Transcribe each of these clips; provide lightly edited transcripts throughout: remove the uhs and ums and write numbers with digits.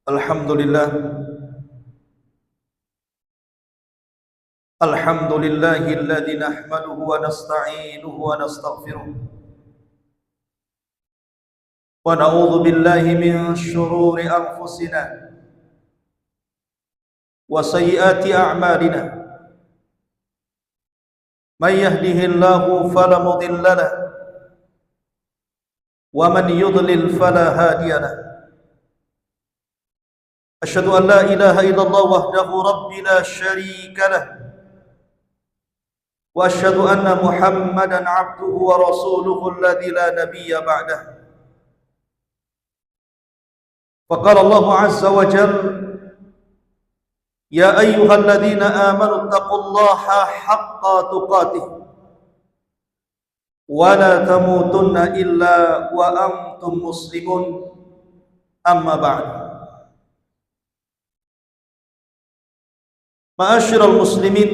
Alhamdulillah. Alhamdulillahilladzi nahmaduhu wa nasta'inuhu wa nastaghfiruh wa na'udzu billahi min shururi anfusina wa sayyiati a'malina. May yahdihillahu fala mudilla lahu wa man yudlil fala hadiya lahu. Asyhadu an la ilaha illallah wahdahu rabbi la syarika lahu wa asyhadu anna Muhammadan abduhu wa rasuluhu alladzi la nabiyya ba'dahu. Faqala Allah azza wa jalla: Ya ayyuhalladzina amanu taqullaha haqqa tuqatih wa la tamutunna illa wa antum muslimun. Amma ba'd. Ma'asyiral muslimin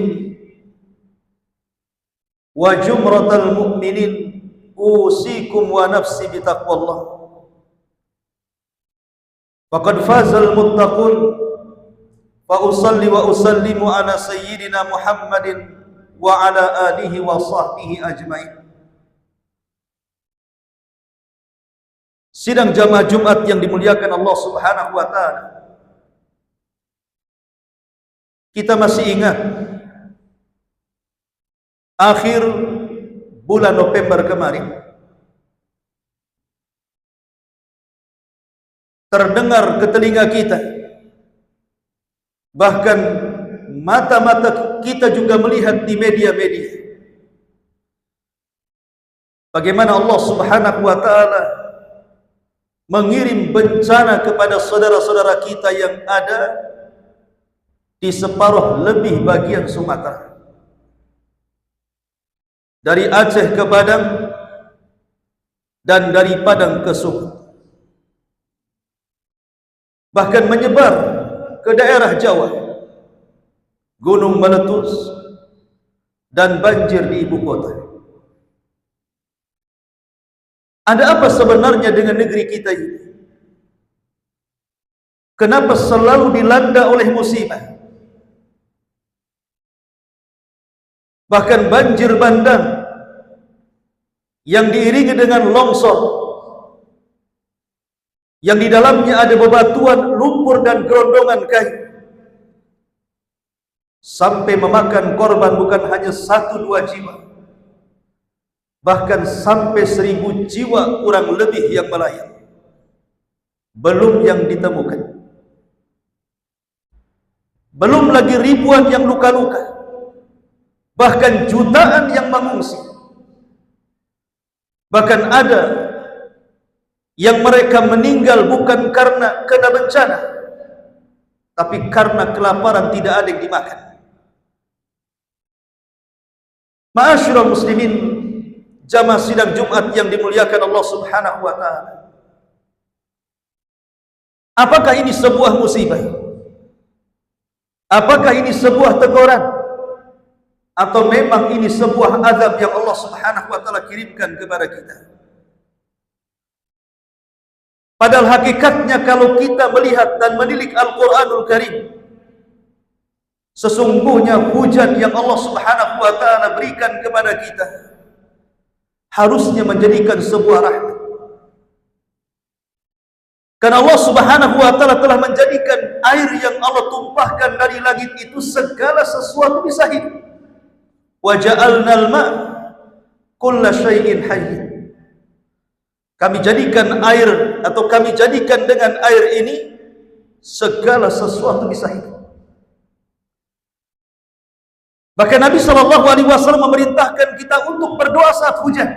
wa jumratal mu'minin, usikum wa nafsi bitaqwallah. Faqad fazal muttaqun. Fa usalli wa usallimu ala sayyidina Muhammadin wa ala alihi wa sahbihi ajmain. Sidang jamaah Jumat yang dimuliakan Allah Subhanahu wa taala. Kita masih ingat akhir bulan November kemarin terdengar ke telinga kita, bahkan mata-mata kita juga melihat di media-media, bagaimana Allah Subhanahu wa taala mengirim bencana kepada saudara-saudara kita yang ada di separuh lebih bagian Sumatera, dari Aceh ke Padang dan dari Padang ke Sumut, bahkan menyebar ke daerah Jawa, gunung meletus dan banjir di ibu kota. Ada apa sebenarnya dengan negeri kita ini? Kenapa selalu dilanda oleh musibah? Bahkan banjir bandang yang diiringi dengan longsor, yang di dalamnya ada bebatuan, lumpur dan gerondongan kayu, sampai memakan korban bukan hanya 1-2 jiwa, bahkan sampai 1000 jiwa kurang lebih yang melayang, belum yang ditemukan, belum lagi ribuan yang luka-luka, bahkan jutaan yang mengungsi. Bahkan ada yang mereka meninggal bukan karena kena bencana, tapi karena kelaparan, tidak ada yang dimakan. Ma'asyiral muslimin, jamaah sidang Jumat yang dimuliakan Allah Subhanahu wa taala. Apakah ini sebuah musibah? Apakah ini sebuah teguran? Atau memang ini sebuah azab yang Allah Subhanahu wa taala kirimkan kepada kita? Padahal hakikatnya kalau kita melihat dan menilik Al-Qur'anul Karim, sesungguhnya hujan yang Allah Subhanahu wa taala berikan kepada kita harusnya menjadikan sebuah rahmat. Karena Allah Subhanahu wa taala telah menjadikan air yang Allah tumpahkan dari langit itu segala sesuatu bisa hidup. Wa ja'alnal ma' kulla syai'in hayy. Kami jadikan air, atau kami jadikan dengan air ini segala sesuatu bisa hidup. Bahkan Nabi SAW memerintahkan kita untuk berdoa saat hujan,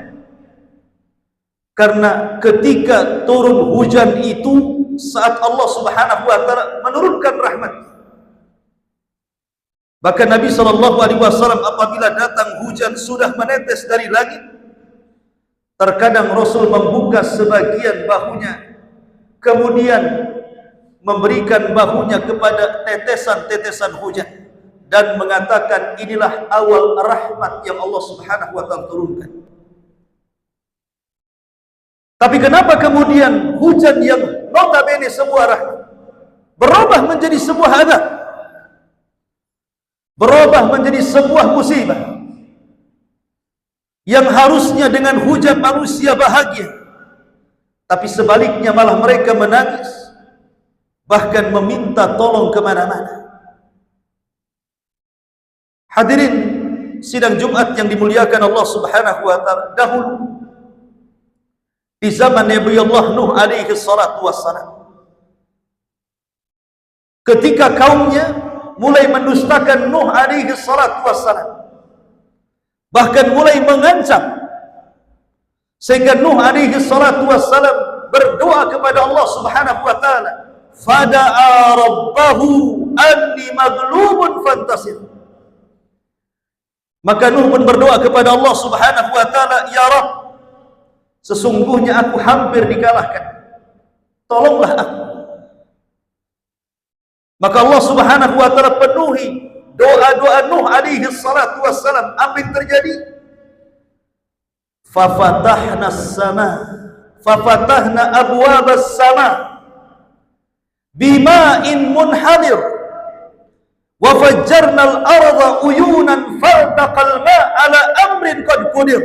karena ketika turun hujan itu saat Allah Subhanahu wa taala menurunkan rahmat. Bahkan Nabi SAW apabila datang hujan sudah menetes dari langit, terkadang Rasul membuka sebagian bahunya, kemudian memberikan bahunya kepada tetesan-tetesan hujan, dan mengatakan inilah awal rahmat yang Allah Subhanahu wa taala turunkan. Tapi kenapa kemudian hujan yang notabene sebuah rahmat berubah menjadi sebuah azab, berubah menjadi sebuah musibah. Yang harusnya dengan hujan manusia bahagia, tapi sebaliknya malah mereka menangis, bahkan meminta tolong kemana-mana. Hadirin sidang Jumat yang dimuliakan Allah Subhanahu wa ta'ala, dahulu di zaman Nabi Allah Nuh alaihi salatu wassalam, ketika kaumnya mulai mendustakan Nuh alaihi salatu wassalam, bahkan mulai mengancam, sehingga Nuh alaihi salatu wassalam berdoa kepada Allah Subhanahu wa ta'ala, fada'a rabbahu anni maghlubun fantasir. Maka Nuh pun berdoa kepada Allah Subhanahu wa ta'ala, ya Rabb, sesungguhnya aku hampir dikalahkan, tolonglah aku. Maka Allah Subhanahu wa ta'ala penuhi doa-doa Nuh alaihi salatu wassalam. Apa yang terjadi? Fafatahna as-sama, fafatahna abwabas sama bima'in munhamir wa fajjarna al-arda uyunan faltaqal ma' ala amrin qad qudir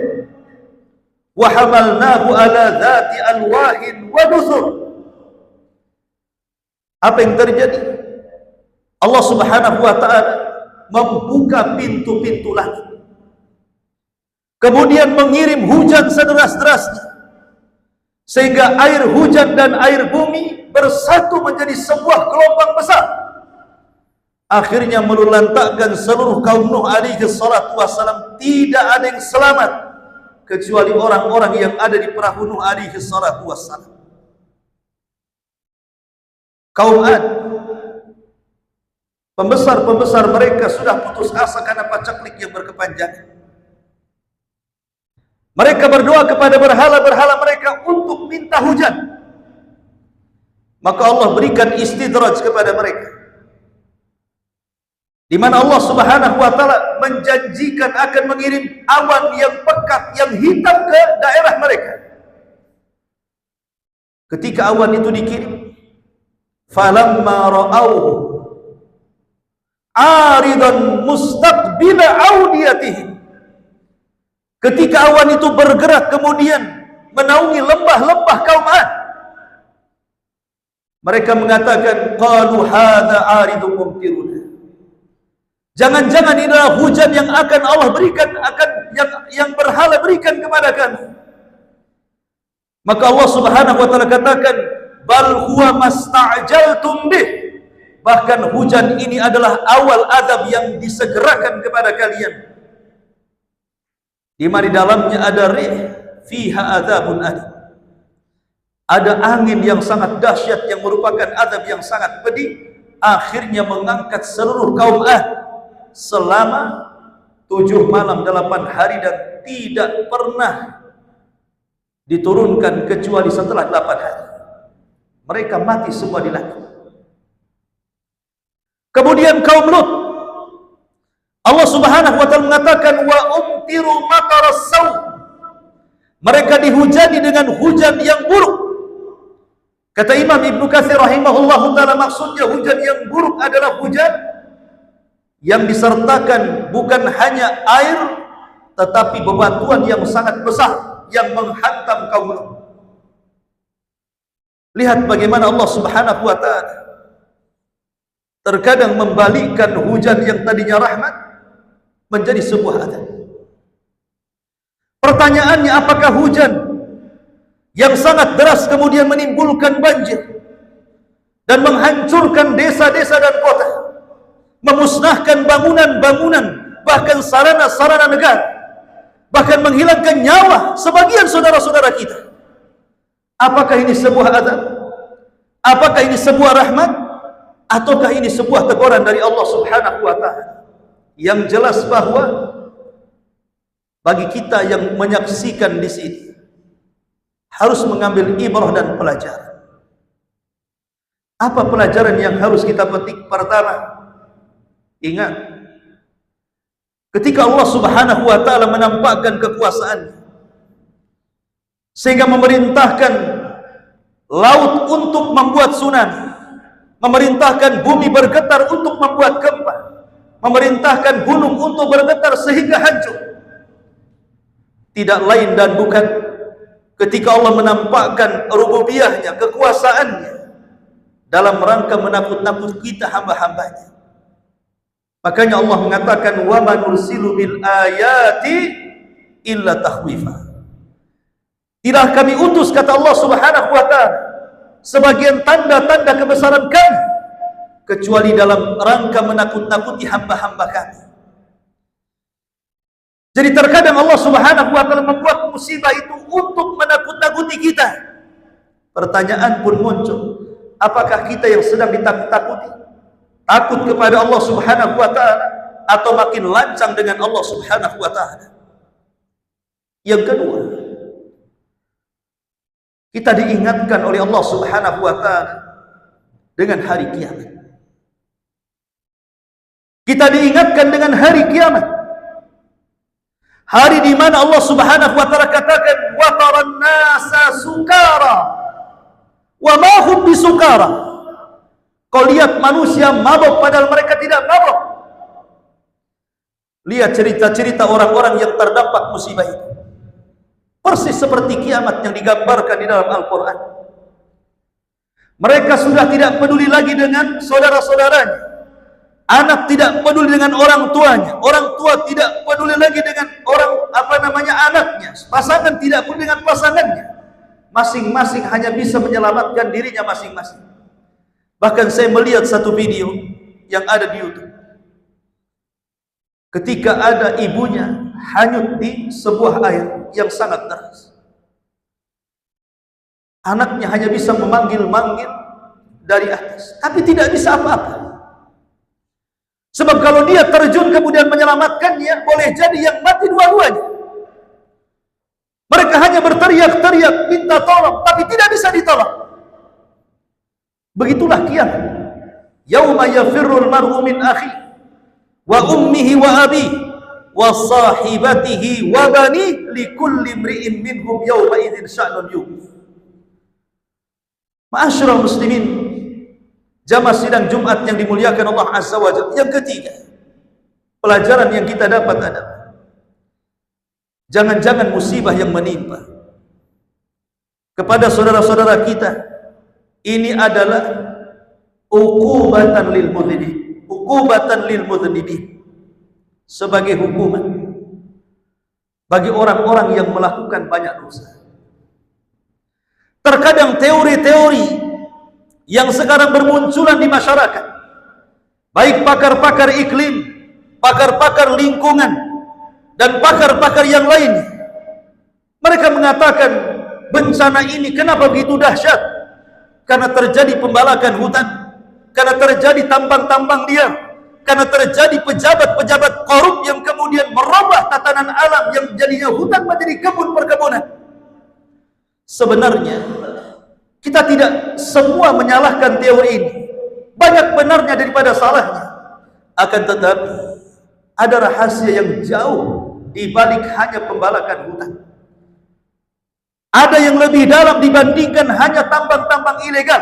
wa hamalnahu ala dhati alwahin wa dusur. Apa yang terjadi? Allah Subhanahu wa ta'ala membuka pintu-pintu langit, kemudian mengirim hujan sederas-derasnya, sehingga air hujan dan air bumi bersatu menjadi sebuah gelombang besar, akhirnya melulantakkan seluruh kaum Nuh alaihi salatu wassalam. Tidak ada yang selamat kecuali orang-orang yang ada di perahu Nuh alaihi salatu wassalam. Kaum Ad, pembesar-pembesar mereka sudah putus asa karena pacaklik yang berkepanjangan. Mereka berdoa kepada berhala-berhala mereka untuk minta hujan. Maka Allah berikan istidraj kepada mereka, di mana Allah Subhanahu wa ta'ala menjanjikan akan mengirim awan yang pekat, yang hitam ke daerah mereka. Ketika awan itu dikirim, falamma ra'auhu aridan mustaqbila audiyatihim, ketika awan itu bergerak kemudian menaungi lembah-lembah kaum Ad, mereka mengatakan, qalu hadza aridun mumtiruna, jangan-jangan ini adalah hujan yang akan Allah berikan, akan yang berhala berikan kepada kami. Maka Allah Subhanahu wa ta'ala katakan, bal huwa masta'jaltum bih, bahkan hujan ini adalah awal azab yang disegerakan kepada kalian, di mana di dalamnya ada rih fiha adzabun alim, ada angin yang sangat dahsyat yang merupakan azab yang sangat pedih. Akhirnya mengangkat seluruh kaum Ad selama 7 malam 8 hari, dan tidak pernah diturunkan kecuali setelah 8 hari. Mereka mati semua di langit. Kemudian kaum Lut, Allah Subhanahu wa ta'ala mengatakan, wa umtiru mataras saw, mereka dihujani dengan hujan yang buruk. Kata Imam Ibnu Katsir rahimahullahu ta'ala, maksudnya hujan yang buruk adalah hujan yang disertakan bukan hanya air, tetapi bebatuan yang sangat besar yang menghantam kaum Lut. Lihat bagaimana Allah Subhanahu wa ta'ala terkadang membalikkan hujan yang tadinya rahmat menjadi sebuah azab. Pertanyaannya, apakah hujan yang sangat deras kemudian menimbulkan banjir dan menghancurkan desa-desa dan kota, memusnahkan bangunan-bangunan, bahkan sarana-sarana negara, bahkan menghilangkan nyawa sebagian saudara-saudara kita, apakah ini sebuah azab? Apakah ini sebuah rahmat? Ataukah ini sebuah teguran dari Allah Subhanahu wa ta'ala? Yang jelas bahwa bagi kita yang menyaksikan di sini harus mengambil ibrah dan pelajaran. Apa pelajaran yang harus kita petik? Pertama, ingat, ketika Allah Subhanahu wa ta'ala menampakkan kekuasaannya sehingga memerintahkan laut untuk membuat tsunami, memerintahkan bumi bergetar untuk membuat gempa, memerintahkan gunung untuk bergetar sehingga hancur. Tidak lain dan bukan ketika Allah menampakkan rububiyahnya, kekuasaannya, dalam rangka menakut-nakut kita hamba-hambanya. Makanya Allah mengatakan, wa ma nursilu bil ayati illa takhwifa. Tidak kami utus, kata Allah Subhanahu wa ta'ala, sebagian tanda-tanda kebesaran kami kecuali dalam rangka menakut-nakuti hamba-hamba kami. Jadi terkadang Allah Subhanahu wa ta'ala membuat musibah itu untuk menakut-nakuti kita. Pertanyaan pun muncul, apakah kita yang sedang ditakut-takuti, takut kepada Allah Subhanahu wa ta'ala, atau makin lancang dengan Allah Subhanahu wa ta'ala? Yang kedua, kita diingatkan oleh Allah Subhanahu wa ta'ala dengan hari kiamat. Kita diingatkan dengan hari kiamat. Hari di mana Allah Subhanahu wa ta'ala katakan, wa taran nasa sukara wa ma hum bisukara. Kau lihat manusia mabuk padahal mereka tidak mabuk. Lihat cerita-cerita orang-orang yang terdampak musibah itu. Persis seperti kiamat yang digambarkan di dalam Al-Quran. Mereka sudah tidak peduli lagi dengan saudara-saudaranya. Anak tidak peduli dengan orang tuanya. Orang tua tidak peduli lagi dengan anaknya. Pasangan tidak peduli dengan pasangannya. Masing-masing hanya bisa menyelamatkan dirinya masing-masing. Bahkan saya melihat satu video yang ada di YouTube. Ketika ada ibunya hanyut di sebuah air yang sangat deras. Anaknya hanya bisa memanggil-manggil dari atas, tapi tidak bisa apa-apa. Sebab kalau dia terjun kemudian menyelamatkannya, boleh jadi yang mati dua-duanya. Mereka hanya berteriak-teriak minta tolong, tapi tidak bisa ditolong. Begitulah kiamat. Yauma yafirrul mar'u min akhi wa ummihi wa abihi wa sahibatihi wa bani likulli imri'in minhum yawma idzin sya'nun yughni. Ma'asyiral muslimin, jamaah sidang Jumat yang dimuliakan Allah Azza wa Jalla. Yang ketiga, pelajaran yang kita dapat adalah jangan-jangan musibah yang menimpa kepada saudara-saudara kita ini adalah uqubatan lil mudhnibin, uqubatan lil mudhnibin, sebagai hukuman bagi orang-orang yang melakukan banyak dosa. Terkadang teori-teori yang sekarang bermunculan di masyarakat, baik pakar-pakar iklim, pakar-pakar lingkungan, dan pakar-pakar yang lainnya, mereka mengatakan bencana ini kenapa begitu dahsyat? Karena terjadi pembalakan hutan, karena terjadi tambang-tambang liar, karena terjadi pejabat-pejabat korup yang kemudian merubah tatanan alam yang jadinya hutan menjadi kebun perkebunan. Sebenarnya kita tidak semua menyalahkan teori ini. Banyak benarnya daripada salahnya. Akan tetapi ada rahasia yang jauh di balik hanya pembalakan hutan. Ada yang lebih dalam dibandingkan hanya tambang-tambang ilegal.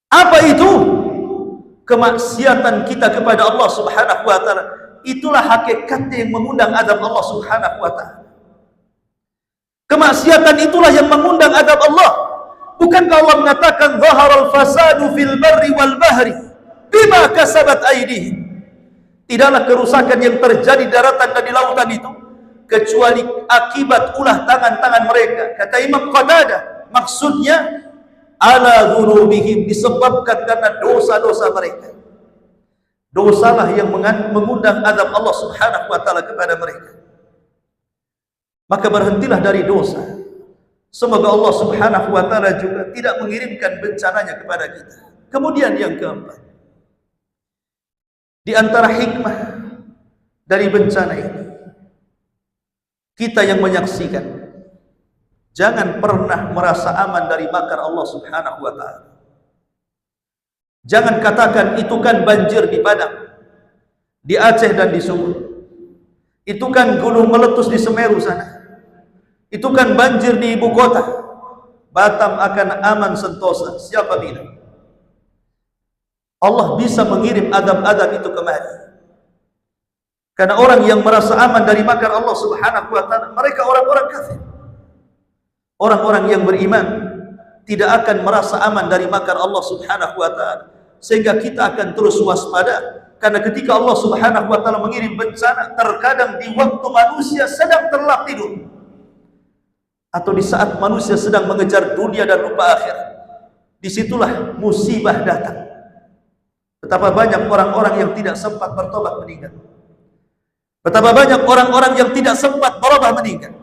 Apa itu? Kemaksiatan kita kepada Allah Subhanahu wa ta'ala. Itulah hakikatnya yang mengundang azab Allah Subhanahu wa ta'ala. Kemaksiatan itulah yang mengundang azab Allah. Bukankah Allah mengatakan zaharal fasadu fil barri wal bahri bima kasabat aydihim? Tidaklah kerusakan yang terjadi di daratan dan di lautan itu kecuali akibat ulah tangan-tangan mereka. Kata Imam Qatadah, maksudnya ala dzunubihim, disebabkan karena dosa-dosa mereka. Dosalah yang mengundang azab Allah Subhanahu wa ta'ala kepada mereka. Maka berhentilah dari dosa. Semoga Allah Subhanahu wa ta'ala juga tidak mengirimkan bencananya kepada kita. Kemudian yang keempat, di antara hikmah dari bencana ini, kita yang menyaksikan jangan pernah merasa aman dari makar Allah Subhanahu wa ta'ala. Jangan katakan itu kan banjir di Padang, di Aceh dan di Sumut. Itu kan gunung meletus di Semeru sana. Itu kan banjir di ibu kota. Batam akan aman sentosa. Siapa bilang? Allah bisa mengirim adab-adab itu kemari. Karena orang yang merasa aman dari makar Allah Subhanahu wa ta'ala, mereka orang-orang kafir. Orang-orang yang beriman tidak akan merasa aman dari makar Allah Subhanahu wa ta'ala. Sehingga kita akan terus waspada. Karena ketika Allah Subhanahu wa ta'ala mengirim bencana, terkadang di waktu manusia sedang terlelap tidur, atau di saat manusia sedang mengejar dunia dan lupa akhirat, disitulah musibah datang. Betapa banyak orang-orang yang tidak sempat bertobat meninggal. Betapa banyak orang-orang yang tidak sempat berubah meninggal.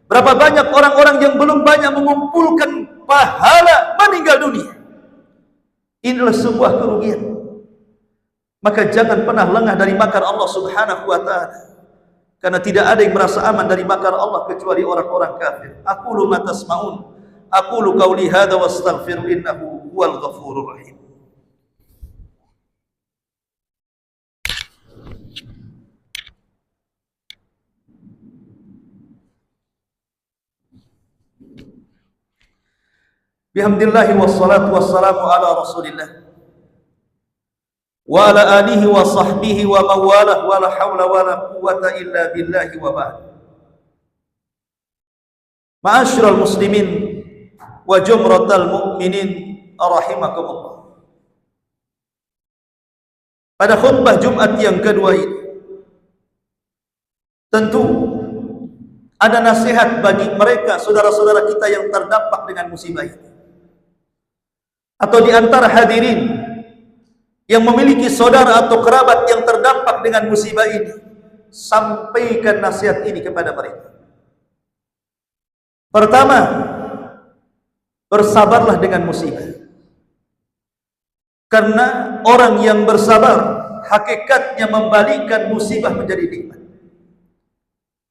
Berapa banyak orang-orang yang belum banyak mengumpulkan pahala meninggal dunia. Inilah sebuah kerugian. Maka jangan pernah lengah dari makar Allah Subhanahu wa ta'ala. Karena tidak ada yang merasa aman dari makar Allah kecuali orang-orang kafir. Aqulu ma tasma'un, aqulu qawli hadza wastaghfiru innahu huwal ghafurur rahim. Bihamdillahi wassalatu wassalamu ala Rasulillah wa ala alihi wa sahbihi wa mawalah wa la hawla wa la quwwata illa billahi wa ba'd. Ma'asyiral muslimin wa jumratal mu'minin rahimakumullah. Pada khutbah Jumat yang kedua ini, tentu ada nasihat bagi mereka saudara-saudara kita yang terdampak dengan musibah ini, atau di antara hadirin yang memiliki saudara atau kerabat yang terdampak dengan musibah ini. Sampaikan nasihat ini kepada mereka. Pertama, bersabarlah dengan musibah. Karena orang yang bersabar hakikatnya membalikkan musibah menjadi nikmat.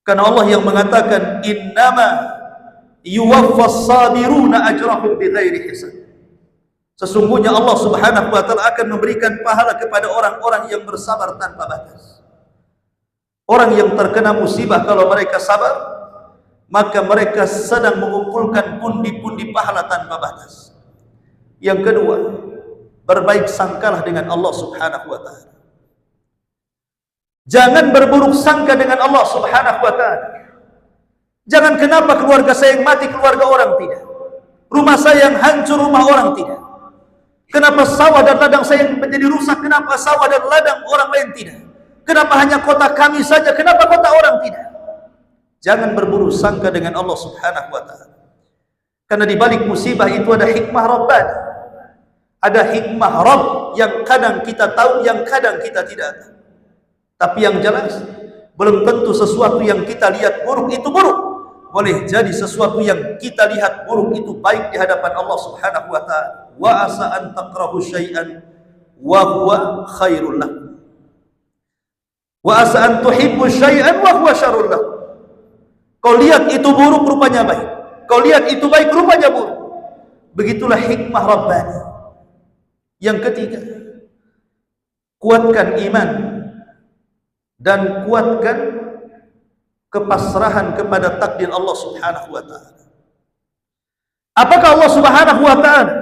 Karena Allah yang mengatakan, innama yuwaffas sabiruna ajrahum bighairi hisab. Sesungguhnya Allah Subhanahu wa ta'ala akan memberikan pahala kepada orang-orang yang bersabar tanpa batas. Orang yang terkena musibah kalau mereka sabar, maka mereka sedang mengumpulkan pundi-pundi pahala tanpa batas. Yang kedua, berbaik sangkalah dengan Allah Subhanahu wa ta'ala. Jangan berburuk sangka dengan Allah Subhanahu wa ta'ala. Jangan kenapa keluarga saya yang mati, keluarga orang tidak. Rumah saya yang hancur, rumah orang tidak. Kenapa sawah dan ladang saya yang menjadi rusak? Kenapa sawah dan ladang orang lain tidak? Kenapa hanya kota kami saja? Kenapa kota orang tidak? Jangan berburuk sangka dengan Allah Subhanahu wa ta'ala. Karena di balik musibah itu ada hikmah Rabbani. Ada hikmah Rabb yang kadang kita tahu, yang kadang kita tidak tahu. Tapi yang jelas, belum tentu sesuatu yang kita lihat buruk itu buruk. Boleh jadi sesuatu yang kita lihat buruk itu baik di hadapan Allah Subhanahu wa ta'ala. Wa asa an takrahu syai'an wa huwa khairul lakum. Wa asa an tuhibbu syai'an wa huwa syarrul lakum. Kau lihat itu buruk, rupanya baik. Kau lihat itu baik, rupanya buruk. Begitulah hikmah Rabbani. Yang ketiga, kuatkan iman dan kuatkan kepasrahan kepada takdir Allah Subhanahu wa ta'ala. Apakah Allah Subhanahu wa ta'ala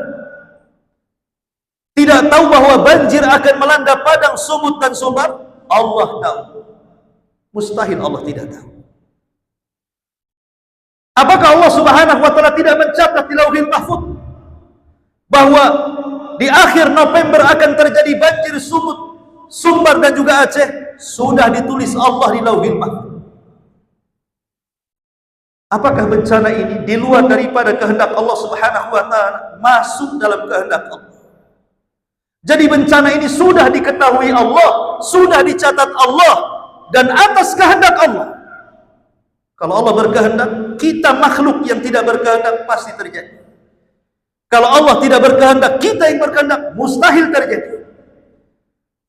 tidak tahu bahwa banjir akan melanda padang, sumut dan sumbar? Allah tahu. Mustahil Allah tidak tahu. Apakah Allah Subhanahu wa ta'ala tidak mencatat di Lauhil Mahfuz bahwa di akhir November akan terjadi banjir, sumut, sumbar dan juga Aceh? Sudah ditulis Allah di Lauhil Mahfuz. Apakah bencana ini di luar daripada kehendak Allah Subhanahu wa ta'ala? Masuk dalam kehendak Allah. Jadi bencana ini sudah diketahui Allah, sudah dicatat Allah, dan atas kehendak Allah. Kalau Allah berkehendak, kita makhluk yang tidak berkehendak pasti terjadi. Kalau Allah tidak berkehendak, kita yang berkehendak mustahil terjadi.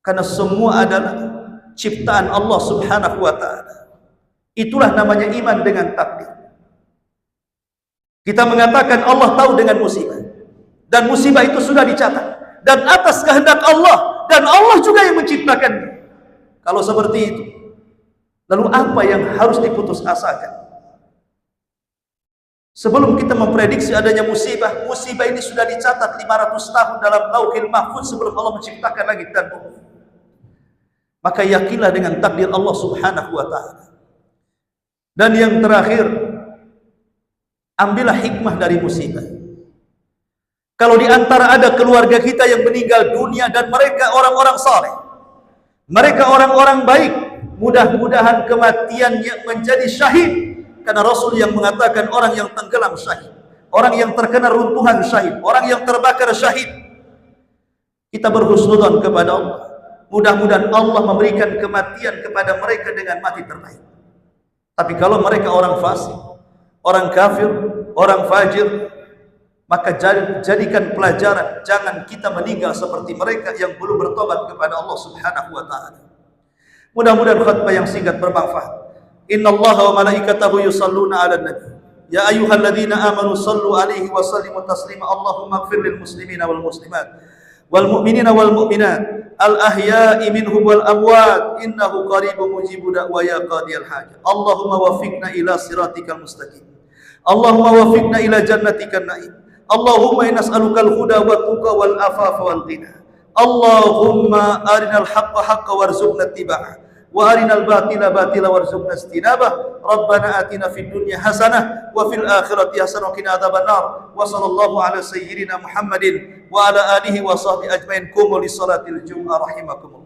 Karena semua adalah ciptaan Allah Subhanahu wa ta'ala. Itulah namanya iman dengan takdir. Kita mengatakan Allah tahu dengan musibah, dan musibah itu sudah dicatat dan atas kehendak Allah, dan Allah juga yang menciptakannya. Kalau seperti itu, lalu apa yang harus diputus asakan? Sebelum kita memprediksi adanya musibah, musibah ini sudah dicatat 500 tahun dalam Lauhil Mahfuz sebelum Allah menciptakan langit dan bumi. Maka yakinlah dengan takdir Allah Subhanahu wa taala. Dan yang terakhir, ambillah hikmah dari musibah. Kalau di antara ada keluarga kita yang meninggal dunia dan mereka orang-orang saleh, mereka orang-orang baik, mudah-mudahan kematiannya menjadi syahid. Karena Rasul yang mengatakan orang yang tenggelam syahid, orang yang terkena runtuhan syahid, orang yang terbakar syahid. Kita berhusnudzon kepada Allah. Mudah-mudahan Allah memberikan kematian kepada mereka dengan mati terbaik. Tapi kalau mereka orang fasik, orang kafir, orang fajir, maka jadikan pelajaran, jangan kita meninggal seperti mereka yang belum bertobat kepada Allah Subhanahu wa taala. Mudah-mudahan khutbah yang singkat bermanfaat. Innallaha wa malaikatahu yusalluna 'alan nabi. Ya ayyuhalladzina amanu sallu 'alaihi wa sallimu taslima. Allahumma ighfir lil muslimina wal muslimat wal mu'minina wal mu'minat al ahya'i minhum wal amwat innahu qaribun mujibud da'wa ya qadiyal hajat. Allahumma waffiqna ila siratikal mustaqim. Allahumma waffiqna ila jannatikan na'im. Allahumma inna nas'alukal huda wat tuqa wal afafa wal ghina. Allahumma arinal haqqa haqqan warzuqna ittiba'ah wa arinal batila batila warzuqna istinabah. Rabbana atina fid dunya hasanah wa fil akhirati hasanah wa qina adzabannar. Wa sallallahu ala sayyidina Muhammadin wa ala alihi wa sahbihi ajmain. Qumu lis salatil jum'ah rahimakumullah.